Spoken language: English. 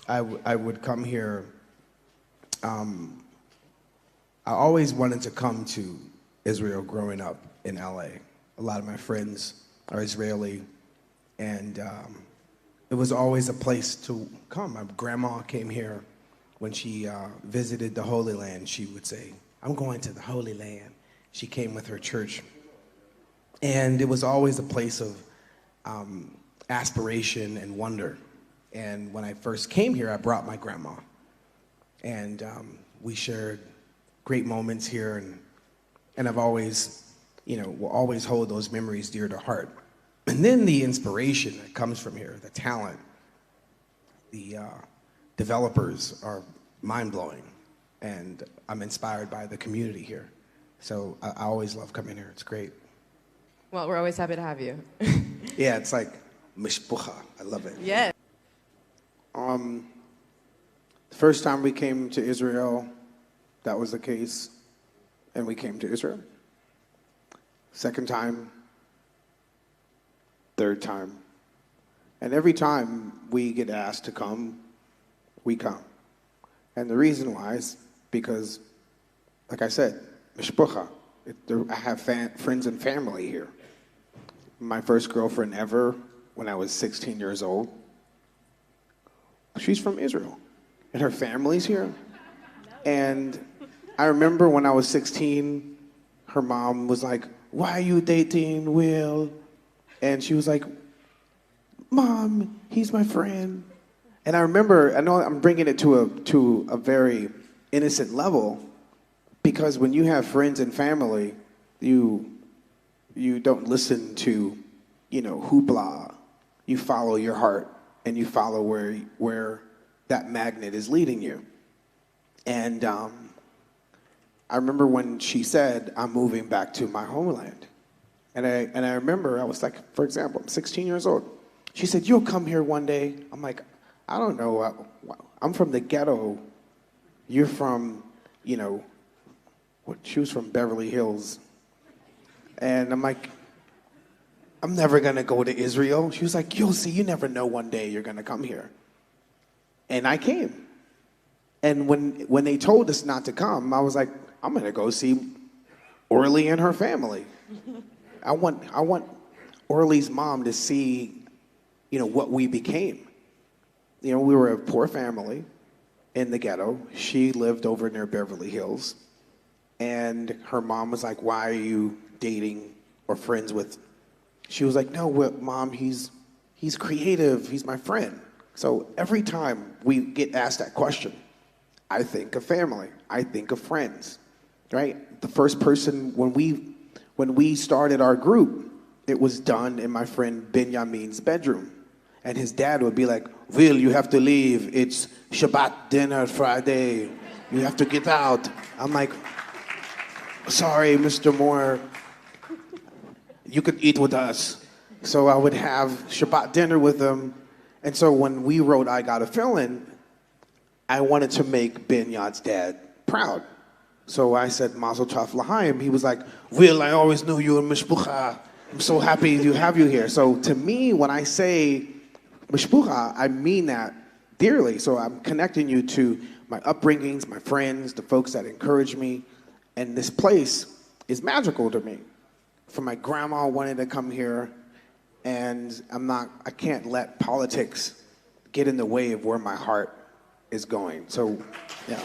I would come here. I always wanted to come to Israel growing up in LA. A lot of my friends are Israeli, and it was always a place to come. My grandma came here when she visited the Holy Land. She would say, "I'm going to the Holy Land." She came with her church. And it was always a place of aspiration and wonder. And when I first came here, I brought my grandma. And we shared great moments here. And I've always, will always hold those memories dear to heart. And then the inspiration that comes from here, the talent, the developers are mind-blowing. And I'm inspired by the community here. So I always love coming here. It's great. Well, we're always happy to have you. Yeah, it's like mishpucha. I love it. Yeah. The first time we came to Israel, that was the case, and we came to Israel. Second time, third time. And every time we get asked to come, we come. And the reason why is because, like I said, mishpucha. I have friends and family here. My first girlfriend ever, when I was 16 years old, she's from Israel, and her family's here. And I remember when I was 16, her mom was like, "Why are you dating Will?" And she was like, "Mom, he's my friend." And I remember, I know I'm bringing it to a very innocent level, because when you have friends and family, you don't listen to, hoopla. You follow your heart, and you follow where that magnet is leading you. And I remember when she said, "I'm moving back to my homeland." And I remember, I was like, for example, I'm 16 years old. She said, "You'll come here one day." I'm like, "I don't know. I'm from the ghetto. You're from, she was from Beverly Hills." And I'm like, "I'm never going to go to Israel." She was like, "You'll see, you never know, one day you're going to come here." And I came. And when they told us not to come, I was like, "I'm going to go see Orly and her family." I want Orly's mom to see, what we became. We were a poor family in the ghetto. She lived over near Beverly Hills. And her mom was like, "Why are you dating or friends with?" She was like, "No, Mom, he's creative. He's my friend." So every time we get asked that question, I think of family. I think of friends, right? The first person, when we started our group, it was done in my friend Benjamin's bedroom. And his dad would be like, "Will, you have to leave. It's Shabbat dinner Friday. You have to get out." I'm like, "Sorry, Mr. Moore, you could eat with us." So I would have Shabbat dinner with them. And so when we wrote "I Got a Feeling," I wanted to make Benyad's dad proud. So I said, "Mazel tov l'chaim." He was like, "Will, I always knew you in mishpucha. I'm so happy to have you here." So to me, when I say mishpucha, I mean that dearly. So I'm connecting you to my upbringings, my friends, the folks that encourage me. And this place is magical to me. For my grandma wanting to come here, and I can't let politics get in the way of where my heart is going. So, yeah.